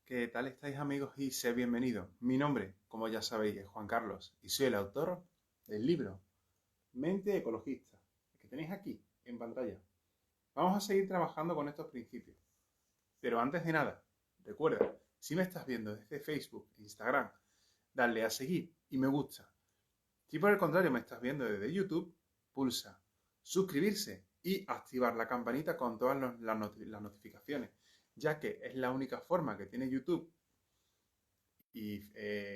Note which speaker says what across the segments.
Speaker 1: ¿Qué tal estáis amigos y sé bienvenidos? Mi nombre, como ya sabéis, es Juan Carlos y soy el autor del libro Mente Ecologista, que tenéis aquí en pantalla. Vamos a seguir trabajando con estos principios. Pero antes de nada, recuerda, si me estás viendo desde Facebook e Instagram, dale a seguir y me gusta. Si por el contrario me estás viendo desde YouTube, pulsa suscribirse y activar la campanita con todas las notificaciones, ya que es la única forma que tiene YouTube y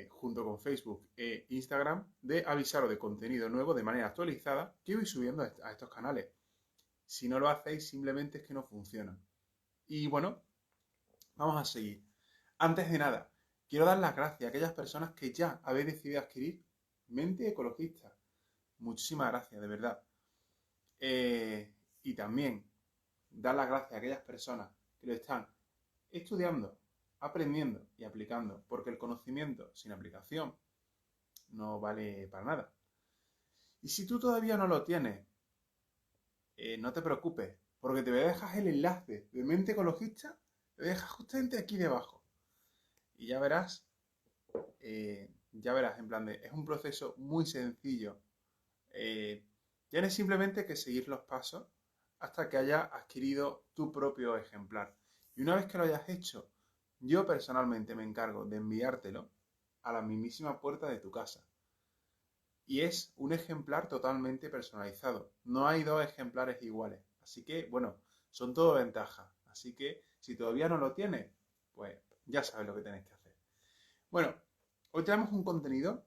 Speaker 1: junto con Facebook e Instagram de avisaros de contenido nuevo de manera actualizada que voy subiendo a estos canales. Si no lo hacéis, simplemente es que no funcionan. Y bueno, vamos a seguir. Antes de nada, quiero dar las gracias a aquellas personas que ya habéis decidido adquirir Mente Ecologista. Muchísimas gracias, de verdad. Y también dar las gracias a aquellas personas que lo están estudiando, aprendiendo y aplicando, porque el conocimiento sin aplicación no vale para nada. Y si tú todavía no lo tienes, no te preocupes, porque te voy a dejar el enlace de Mente Ecologista, te voy a dejar justamente aquí debajo. Y ya verás, en plan de, es un proceso muy sencillo. Tienes simplemente que seguir los pasos hasta que hayas adquirido tu propio ejemplar. Y una vez que lo hayas hecho, yo personalmente me encargo de enviártelo a la mismísima puerta de tu casa. Y es un ejemplar totalmente personalizado. No hay dos ejemplares iguales. Así que, bueno, son todo ventajas. Así que, si todavía no lo tienes, pues ya sabes lo que tenéis que hacer. Bueno, hoy tenemos un contenido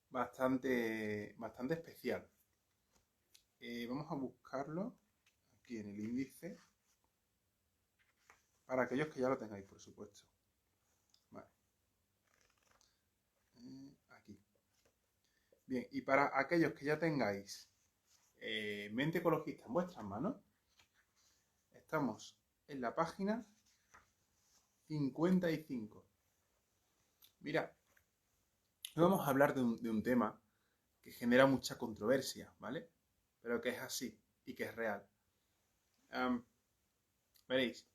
Speaker 1: bastante especial. Vamos a buscarlo aquí en el índice. Para aquellos que ya lo tengáis, por supuesto. Vale. Aquí. Bien, y para aquellos que ya tengáis Mente Ecologista en vuestras manos, estamos en la página 55. Mira, hoy vamos a hablar de un tema que genera mucha controversia, ¿vale? Pero que es así y que es real. Veréis,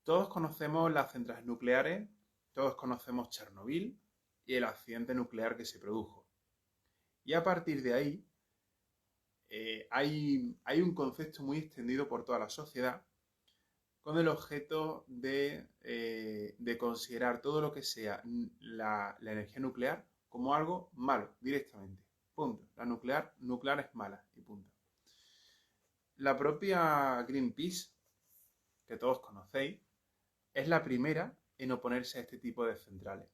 Speaker 1: todos conocemos las centrales nucleares, todos conocemos Chernobyl y el accidente nuclear que se produjo. Y a partir de ahí, hay un concepto muy extendido por toda la sociedad con el objeto de considerar todo lo que sea la energía nuclear como algo malo, directamente. Punto. La nuclear es mala y punto. La propia Greenpeace, que todos conocéis, es la primera en oponerse a este tipo de centrales.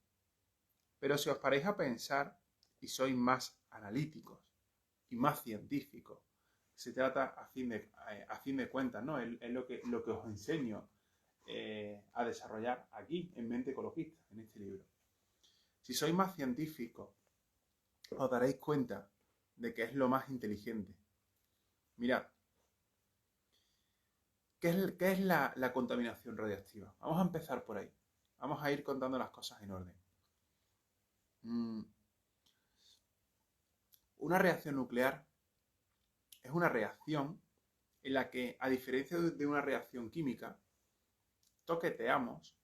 Speaker 1: Pero si os paráis a pensar y sois más analíticos y más científicos, se trata a fin de cuentas, ¿no? Es lo que os enseño a desarrollar aquí en Mente Ecologista, en este libro. Si sois más científicos, os daréis cuenta de que es lo más inteligente. Mirad, ¿qué es la contaminación radiactiva? Vamos a empezar por ahí. Vamos a ir contando las cosas en orden. Una reacción nuclear es una reacción en la que, a diferencia de una reacción química, toqueteamos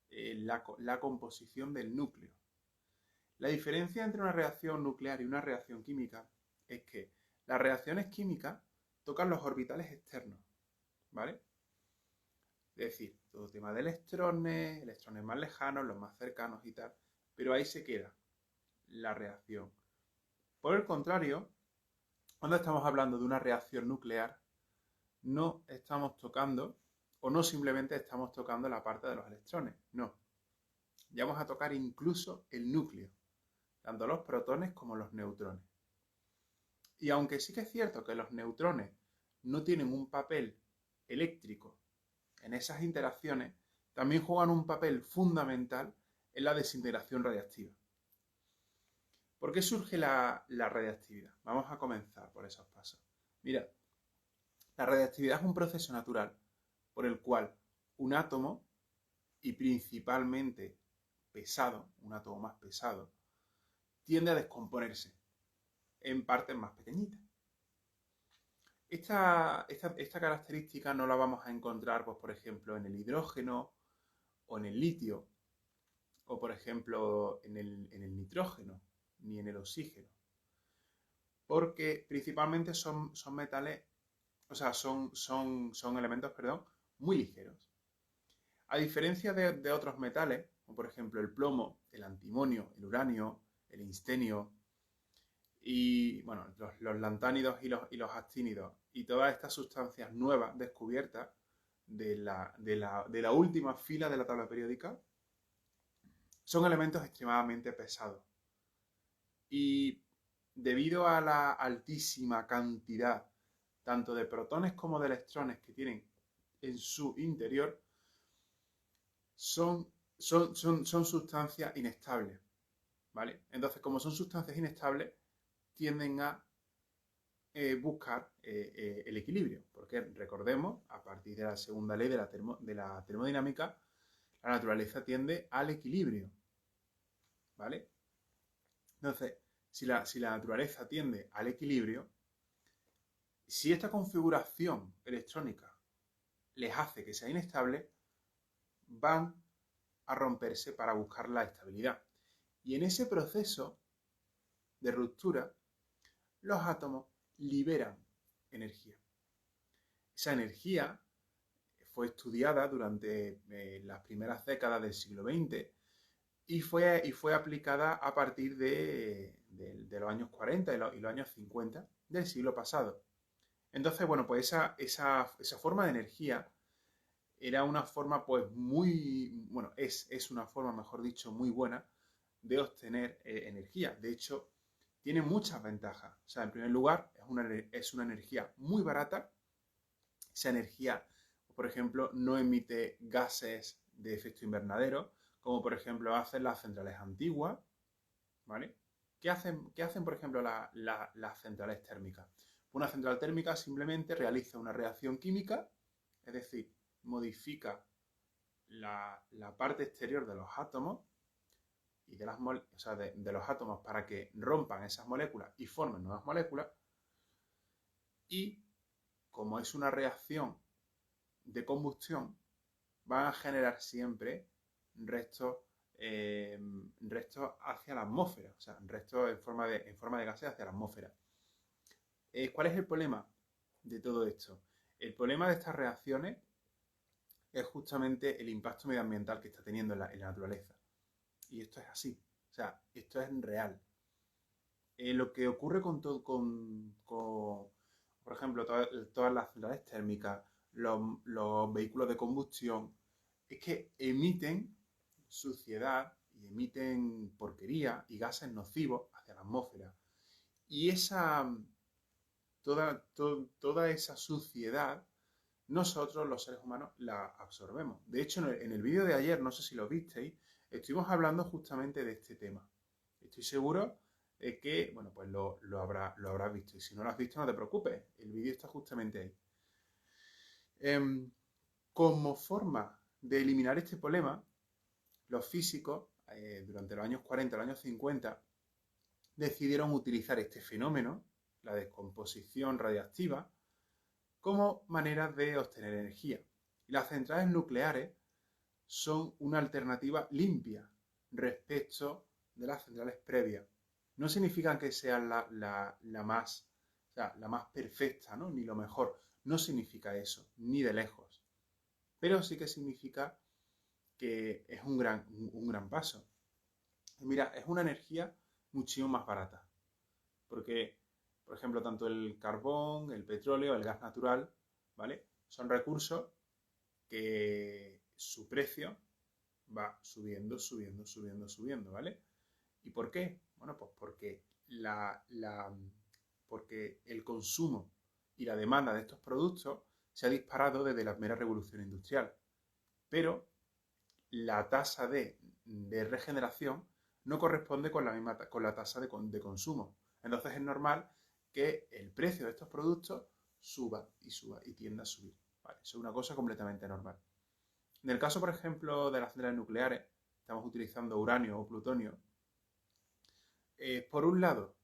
Speaker 1: la composición del núcleo. La diferencia entre una reacción nuclear y una reacción química es que las reacciones químicas tocan los orbitales externos, ¿vale? Es decir, todo tema de electrones más lejanos, los más cercanos y tal, pero ahí se queda la reacción. Por el contrario, cuando estamos hablando de una reacción nuclear, no estamos tocando, o no simplemente estamos tocando la parte de los electrones, no. Ya vamos a tocar incluso el núcleo, tanto los protones como los neutrones. Y aunque sí que es cierto que los neutrones no tienen un papel eléctrico en esas interacciones, también juegan un papel fundamental en la desintegración radiactiva. ¿Por qué surge la radiactividad? Vamos a comenzar por esos pasos. Mira, la radiactividad es un proceso natural por el cual un átomo, y principalmente pesado, un átomo más pesado, tiende a descomponerse en partes más pequeñitas. Esta característica no la vamos a encontrar, pues, por ejemplo, en el hidrógeno o en el litio, o por ejemplo en el nitrógeno, ni en el oxígeno. Porque principalmente son metales, o sea, son elementos, perdón, muy ligeros. A diferencia de otros metales, como por ejemplo el plomo, el antimonio, el uranio, el instenio y bueno, los lantánidos y los actínidos y todas estas sustancias nuevas descubiertas de la última fila de la tabla periódica, son elementos extremadamente pesados. Y debido a la altísima cantidad tanto de protones como de electrones que tienen en su interior, son sustancias inestables, ¿vale? Entonces, como son sustancias inestables, tienden a buscar el equilibrio, porque recordemos, a partir de la segunda ley de la termodinámica, la naturaleza tiende al equilibrio, ¿vale? Entonces, si la naturaleza tiende al equilibrio, si esta configuración electrónica les hace que sea inestable, van a romperse para buscar la estabilidad. Y en ese proceso de ruptura, los átomos liberan energía. Esa energía fue estudiada durante las primeras décadas del siglo XX y fue aplicada a partir de los años 40 y los años 50 del siglo pasado. Entonces, bueno, pues esa forma de energía era una forma, pues, bueno, es una forma, mejor dicho, muy buena de obtener energía. De hecho, tiene muchas ventajas. O sea, en primer lugar, es una energía muy barata. Esa energía, por ejemplo, no emite gases de efecto invernadero, como por ejemplo hacen las centrales antiguas, ¿vale? ¿Qué hacen por ejemplo, las centrales térmicas? Una central térmica simplemente realiza una reacción química, es decir, modifica la parte exterior de los átomos y de los átomos para que rompan esas moléculas y formen nuevas moléculas. Y como es una reacción de combustión, van a generar siempre restos hacia la atmósfera, o sea, restos en forma de gases hacia la atmósfera. ¿Cuál es el problema de todo esto? El problema de estas reacciones es justamente el impacto medioambiental que está teniendo en la naturaleza. Y esto es así, o sea, esto es real. Lo que ocurre por ejemplo, todas las centrales térmicas, los vehículos de combustión, es que emiten suciedad y emiten porquería y gases nocivos hacia la atmósfera. Y toda esa suciedad, nosotros los seres humanos la absorbemos. De hecho, en el vídeo de ayer, no sé si lo visteis, estuvimos hablando justamente de este tema. Estoy seguro de que, bueno, pues lo habrás visto. Y si no lo has visto, no te preocupes. El vídeo está justamente ahí. Como forma de eliminar este problema, los físicos, durante los años 40 y los años 50, decidieron utilizar este fenómeno, la descomposición radiactiva, como manera de obtener energía. Y las centrales nucleares son una alternativa limpia respecto de las centrales previas. No significa que sean la más, o sea, la más perfecta, ¿no? Ni lo mejor. No significa eso, ni de lejos. Pero sí que significa que es un gran paso. Y mira, es una energía muchísimo más barata. Porque, por ejemplo, tanto el carbón, el petróleo, el gas natural, ¿vale? Son recursos que su precio va subiendo, subiendo, subiendo, subiendo, ¿vale? ¿Y por qué? Bueno, pues porque porque el consumo y la demanda de estos productos se ha disparado desde la primera revolución industrial. Pero la tasa de regeneración no corresponde con la tasa de consumo. Entonces es normal que el precio de estos productos suba y tienda a subir. ¿Vale? Eso es una cosa completamente normal. En el caso, por ejemplo, de las centrales nucleares, estamos utilizando uranio o plutonio. Por un lado,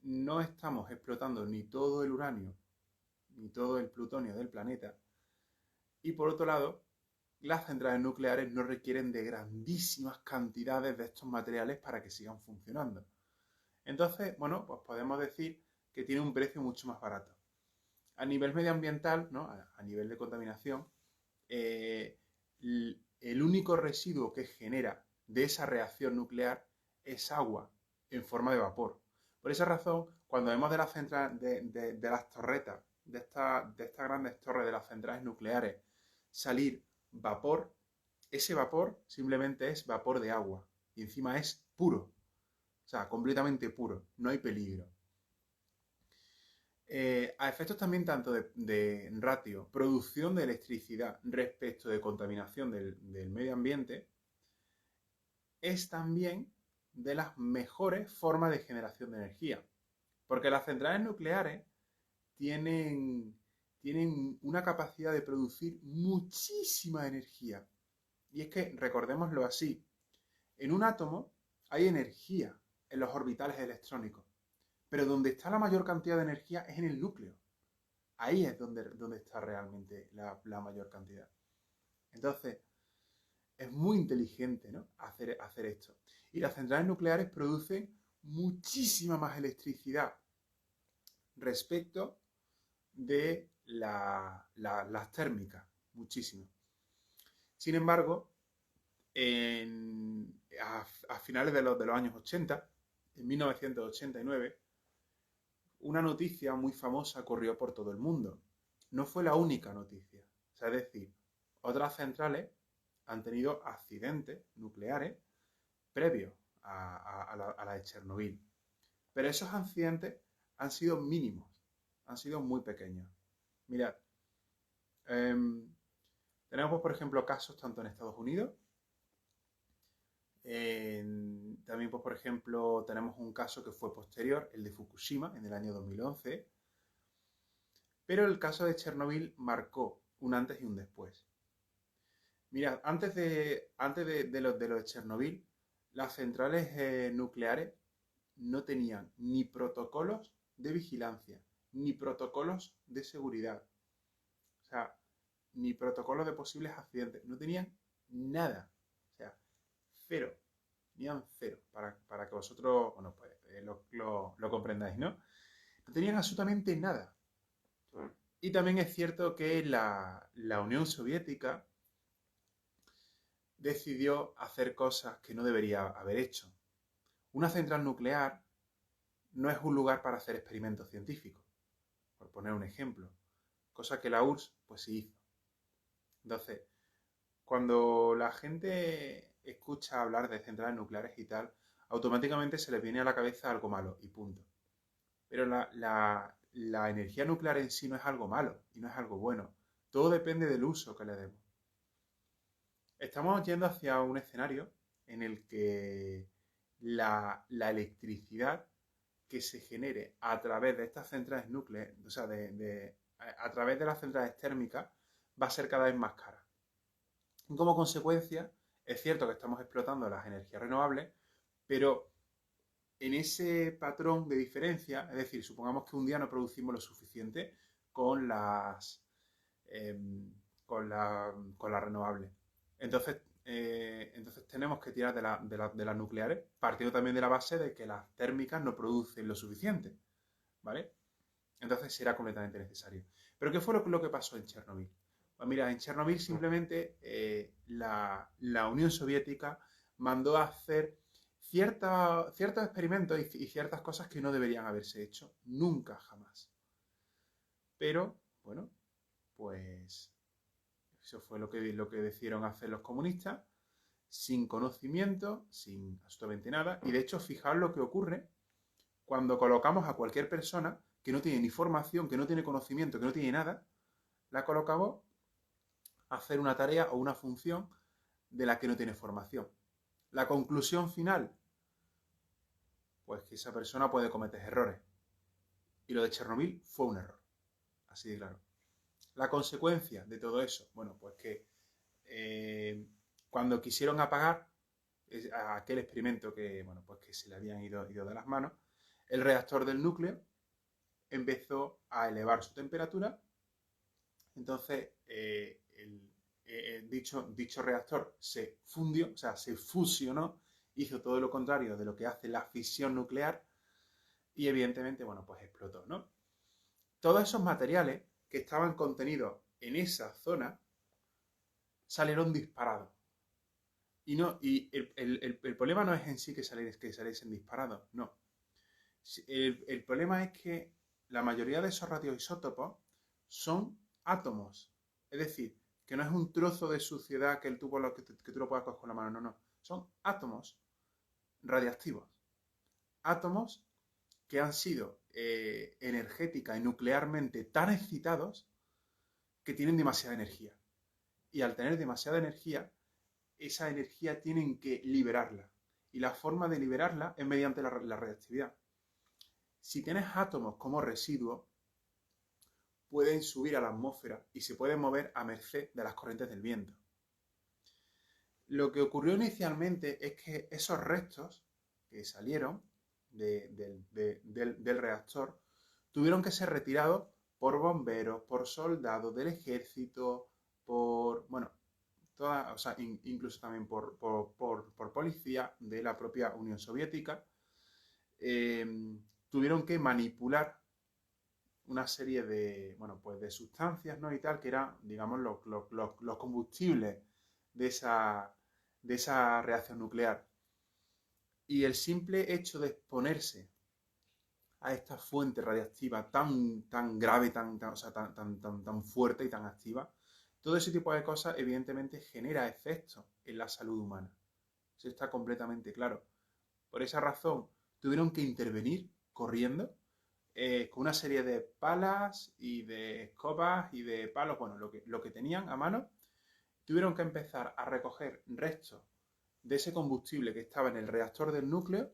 Speaker 1: no estamos explotando ni todo el uranio ni todo el plutonio del planeta. Y por otro lado, las centrales nucleares no requieren de grandísimas cantidades de estos materiales para que sigan funcionando. Entonces, bueno, pues podemos decir que tiene un precio mucho más barato. A nivel medioambiental, ¿no? A nivel de contaminación, el único residuo que genera de esa reacción nuclear es agua en forma de vapor. Por esa razón, cuando vemos de las centrales, de las torretas, de estas grandes torres de las centrales nucleares, salir vapor, ese vapor simplemente es vapor de agua y encima es puro, o sea, completamente puro, no hay peligro. A efectos también tanto de ratio, producción de electricidad respecto de contaminación del medio ambiente, es también de las mejores formas de generación de energía. Porque las centrales nucleares tienen una capacidad de producir muchísima energía. Y es que, recordémoslo así, en un átomo hay energía en los orbitales electrónicos, pero donde está la mayor cantidad de energía es en el núcleo. Ahí es donde está realmente la mayor cantidad. Entonces, es muy inteligente, ¿no? hacer esto. Y las centrales nucleares producen muchísima más electricidad respecto de las térmicas, muchísimo. Sin embargo, a finales de los años 80, en 1989, una noticia muy famosa corrió por todo el mundo. No fue la única noticia. O sea, es decir, otras centrales han tenido accidentes nucleares previos a la de Chernobyl. Pero esos accidentes han sido mínimos, han sido muy pequeños. Mirad, tenemos, por ejemplo, casos tanto en Estados Unidos, también, pues, por ejemplo, tenemos un caso que fue posterior, el de Fukushima, en el año 2011, pero el caso de Chernobyl marcó un antes y un después. Mirad, antes de lo de Chernobyl, las centrales nucleares no tenían ni protocolos de vigilancia, ni protocolos de seguridad. O sea, ni protocolos de posibles accidentes. No tenían nada. O sea, cero. Tenían cero. Para que vosotros, bueno, pues lo comprendáis, ¿no? No tenían absolutamente nada. Y también es cierto que la Unión Soviética decidió hacer cosas que no debería haber hecho. Una central nuclear no es un lugar para hacer experimentos científicos, por poner un ejemplo, cosa que la URSS pues sí hizo. Entonces, cuando la gente escucha hablar de centrales nucleares y tal, automáticamente se les viene a la cabeza algo malo y punto. Pero la energía nuclear en sí no es algo malo y no es algo bueno. Todo depende del uso que le demos. Estamos yendo hacia un escenario en el que la electricidad que se genere a través de estas centrales nucleares, o sea, a través de las centrales térmicas, va a ser cada vez más cara. Y como consecuencia, es cierto que estamos explotando las energías renovables, pero en ese patrón de diferencia, es decir, supongamos que un día no producimos lo suficiente con las renovables. Entonces tenemos que tirar de las nucleares, partiendo también de la base de que las térmicas no producen lo suficiente, ¿vale? Entonces será completamente necesario. ¿Pero qué fue lo que pasó en Chernobyl? Pues mira, en Chernobyl simplemente la Unión Soviética mandó a hacer ciertos experimentos y ciertas cosas que no deberían haberse hecho nunca, jamás. Pero, bueno, pues eso fue lo que decidieron hacer los comunistas, sin conocimiento, sin absolutamente nada. Y de hecho, fijaos lo que ocurre cuando colocamos a cualquier persona que no tiene ni formación, que no tiene conocimiento, que no tiene nada, la colocamos a hacer una tarea o una función de la que no tiene formación. La conclusión final, pues que esa persona puede cometer errores. Y lo de Chernobyl fue un error. Así de claro. La consecuencia de todo eso, bueno, pues que cuando quisieron apagar aquel experimento que, bueno, pues que se le habían ido de las manos, el reactor del núcleo empezó a elevar su temperatura. Entonces dicho reactor se fundió, o sea, se fusionó, hizo todo lo contrario de lo que hace la fisión nuclear y evidentemente, bueno, pues explotó, ¿no? Todos esos materiales que estaban contenidos en esa zona salieron disparados. Y el problema no es en sí que saliesen disparados, no. El problema es que la mayoría de esos radioisótopos son átomos. Es decir, que no es un trozo de suciedad que tú lo puedas coger con la mano, no, no. Son átomos radiactivos. Átomos que han sido energética y nuclearmente tan excitados que tienen demasiada energía. Y al tener demasiada energía, esa energía tienen que liberarla. Y la forma de liberarla es mediante la reactividad. Si tienes átomos como residuos, pueden subir a la atmósfera y se pueden mover a merced de las corrientes del viento. Lo que ocurrió inicialmente es que esos restos que salieron del reactor tuvieron que ser retirados por bomberos, por soldados del ejército, bueno, o sea, incluso también por policía de la propia Unión Soviética. Tuvieron que manipular una serie de, bueno, pues de sustancias, ¿no? Y tal, que eran, digamos, los combustibles de esa reacción nuclear. Y el simple hecho de exponerse a esta fuente radiactiva tan grave, o sea, tan fuerte y tan activa, todo ese tipo de cosas evidentemente genera efectos en la salud humana. Eso está completamente claro. Por esa razón tuvieron que intervenir corriendo con una serie de palas y de escobas y de palos, bueno, lo que tenían a mano. Tuvieron que empezar a recoger restos de ese combustible que estaba en el reactor del núcleo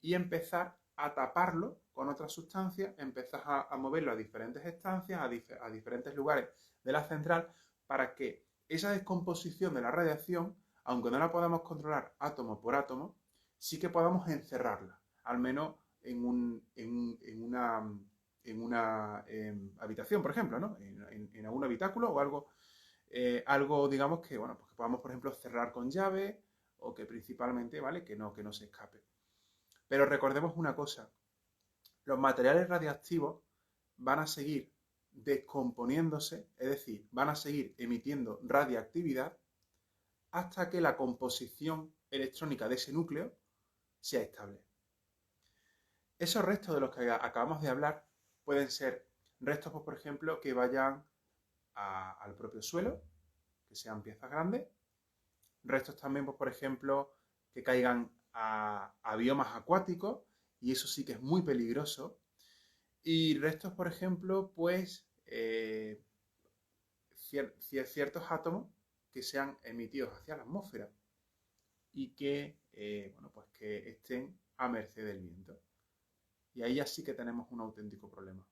Speaker 1: y empezar a taparlo con otras sustancias, empezar a moverlo a diferentes estancias, a diferentes lugares de la central, para que esa descomposición de la radiación, aunque no la podamos controlar átomo por átomo, sí que podamos encerrarla, al menos en una habitación, por ejemplo, ¿no? En algún habitáculo o algo, digamos, que, bueno, pues que podamos, por ejemplo, cerrar con llave o que principalmente, ¿vale? Que no se escape. Pero recordemos una cosa, los materiales radiactivos van a seguir descomponiéndose, es decir, van a seguir emitiendo radiactividad hasta que la composición electrónica de ese núcleo sea estable. Esos restos de los que acabamos de hablar pueden ser restos, pues, por ejemplo, que vayan al propio suelo, que sean piezas grandes, restos también, pues, por ejemplo, que caigan a biomas acuáticos, y eso sí que es muy peligroso. Y restos, por ejemplo, pues ciertos átomos que sean emitidos hacia la atmósfera y que, bueno, pues que estén a merced del viento. Y ahí ya sí que tenemos un auténtico problema.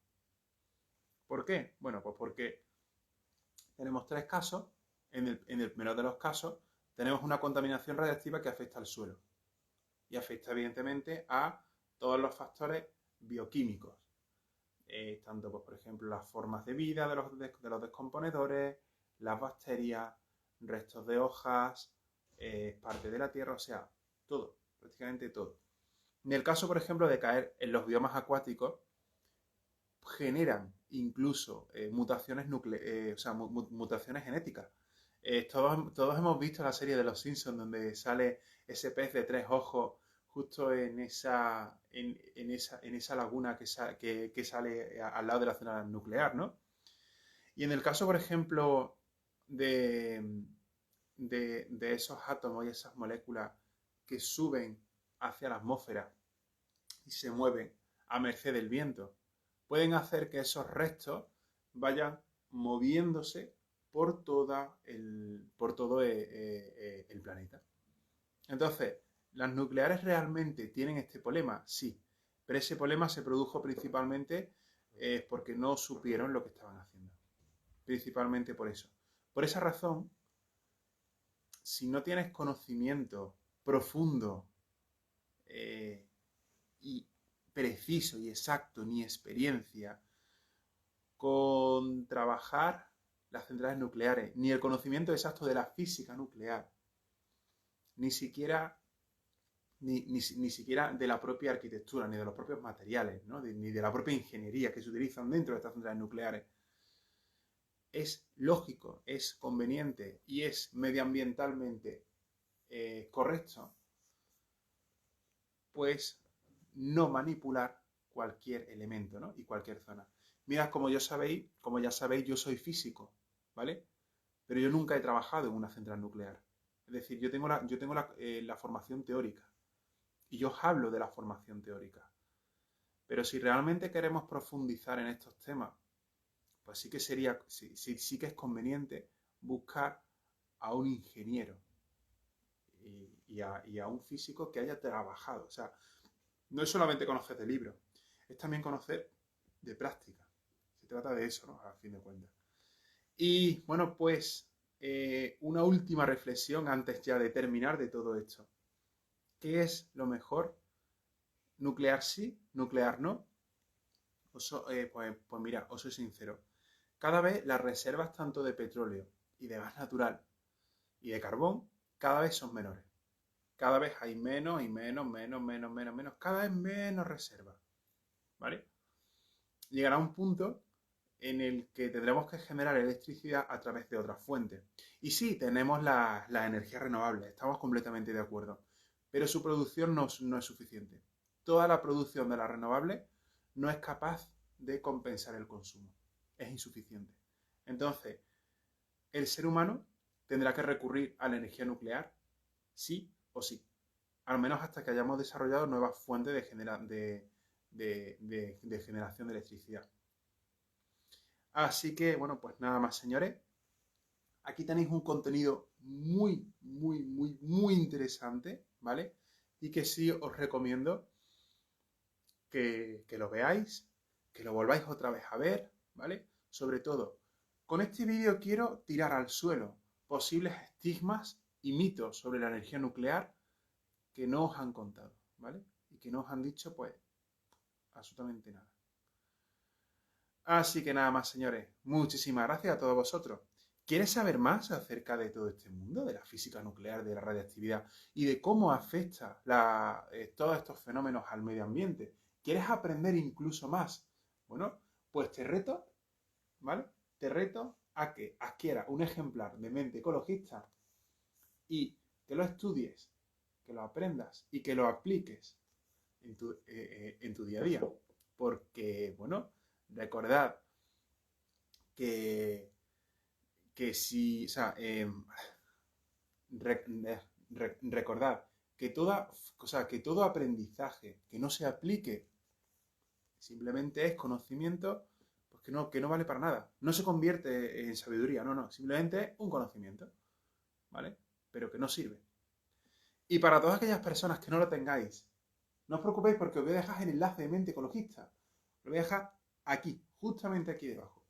Speaker 1: ¿Por qué? Bueno, pues porque tenemos tres casos. En el primero de los casos tenemos una contaminación radiactiva que afecta al suelo y afecta evidentemente a todos los factores bioquímicos, tanto, pues, por ejemplo, las formas de vida de los descomponedores, las bacterias, restos de hojas, parte de la tierra, o sea, todo, prácticamente todo. En el caso, por ejemplo, de caer en los biomas acuáticos, generan incluso mutaciones o sea, mutaciones genéticas. Todos hemos visto la serie de Los Simpsons donde sale ese pez de 3 ojos justo en esa laguna que sale al lado de la zona nuclear, ¿no? Y en el caso, por ejemplo, de esos átomos y esas moléculas que suben hacia la atmósfera y se mueven a merced del viento, pueden hacer que esos restos vayan moviéndose por todo el planeta. Entonces, ¿las nucleares realmente tienen este problema? Sí, pero ese problema se produjo principalmente porque no supieron lo que estaban haciendo. Principalmente por eso. Por esa razón, si no tienes conocimiento profundo y preciso y exacto, ni experiencia con trabajar las centrales nucleares, ni el conocimiento exacto de la física nuclear, ni siquiera, ni siquiera de la propia arquitectura, ni de los propios materiales, ¿no? Ni de la propia ingeniería que se utilizan dentro de estas centrales nucleares. Es lógico, es conveniente y es medioambientalmente correcto, pues no manipular cualquier elemento, ¿no? Y cualquier zona. Mirad, como ya sabéis, yo soy físico, ¿vale? Pero yo nunca he trabajado en una central nuclear. Es decir, yo tengo la formación teórica y yo os hablo de la formación teórica. Pero si realmente queremos profundizar en estos temas, pues sí que es conveniente buscar a un ingeniero y a un físico que haya trabajado. O sea, no es solamente conocer de libros, es también conocer de práctica. Se trata de eso, ¿no? A fin de cuentas. Y bueno, pues una última reflexión antes ya de terminar de todo esto. ¿Qué es lo mejor? ¿Nuclear sí? ¿Nuclear no? Pues mira, os soy sincero. Cada vez las reservas tanto de petróleo y de gas natural y de carbón cada vez son menores. Cada vez hay menos y menos, cada vez menos reservas. ¿Vale? Llegará un punto en el que tendremos que generar electricidad a través de otras fuentes. Y sí, tenemos las energías renovables, estamos completamente de acuerdo, pero su producción no es suficiente. Toda la producción de las renovables no es capaz de compensar el consumo, es insuficiente. Entonces, el ser humano tendrá que recurrir a la energía nuclear, sí o sí, al menos hasta que hayamos desarrollado nuevas fuentes de generación de electricidad. Así que, bueno, pues nada más, señores. Aquí tenéis un contenido muy interesante, ¿vale? Y que sí os recomiendo que lo veáis, que lo volváis otra vez a ver, ¿vale? Sobre todo, con este vídeo quiero tirar al suelo posibles estigmas y mitos sobre la energía nuclear que no os han contado, ¿vale? Y que no os han dicho, pues, absolutamente nada. Así que nada más, señores. Muchísimas gracias a todos vosotros. ¿Quieres saber más acerca de todo este mundo, de la física nuclear, de la radiactividad y de cómo afecta todos estos fenómenos al medio ambiente? ¿Quieres aprender incluso más? Bueno, pues te reto, ¿vale? Te reto a que adquieras un ejemplar de Mente Ecologista y que lo estudies, que lo aprendas y que lo apliques en tu día a día. Porque, bueno, recordad que si, o sea, recordad que que todo aprendizaje que no se aplique simplemente es conocimiento, pues que no vale para nada. No se convierte en sabiduría, no, simplemente es un conocimiento, ¿vale? Pero que no sirve. Y para todas aquellas personas que no lo tengáis, no os preocupéis porque os voy a dejar el enlace de Mente Ecologista. Lo voy a dejar aquí, justamente aquí debajo.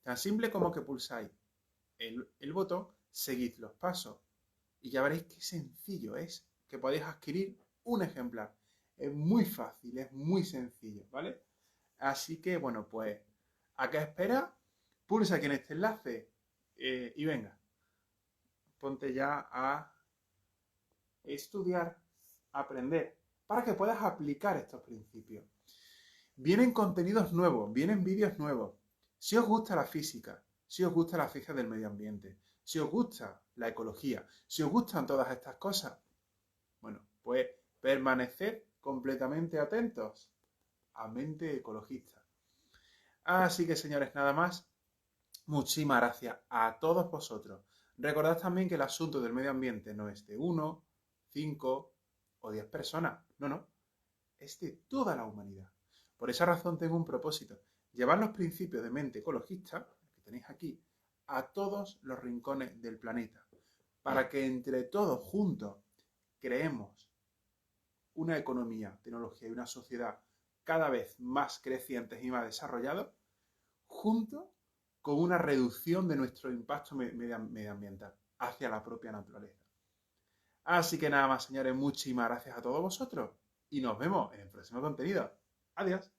Speaker 1: Tan simple como que pulsáis el botón, seguid los pasos y ya veréis qué sencillo es que podéis adquirir un ejemplar. Es muy fácil, es muy sencillo, ¿vale? Así que, bueno, pues, ¿a qué espera? Pulsa aquí en este enlace y venga, ponte ya a estudiar, a aprender, para que puedas aplicar estos principios. Vienen contenidos nuevos, vienen vídeos nuevos. Si os gusta la física, si os gusta la ciencia del medio ambiente, si os gusta la ecología, si os gustan todas estas cosas, bueno, pues permaneced completamente atentos a Mente Ecologista. Así que, señores, nada más. Muchísimas gracias a todos vosotros. Recordad también que el asunto del medio ambiente no es de 1, 5 o 10 personas. No. Es de toda la humanidad. Por esa razón tengo un propósito. Llevar los principios de Mente Ecologista, que tenéis aquí, a todos los rincones del planeta. Para que entre todos juntos creemos una economía, tecnología y una sociedad cada vez más crecientes y más desarrollados, junto con una reducción de nuestro impacto medioambiental hacia la propia naturaleza. Así que nada más, señores, muchísimas gracias a todos vosotros y nos vemos en el próximo contenido. Adiós.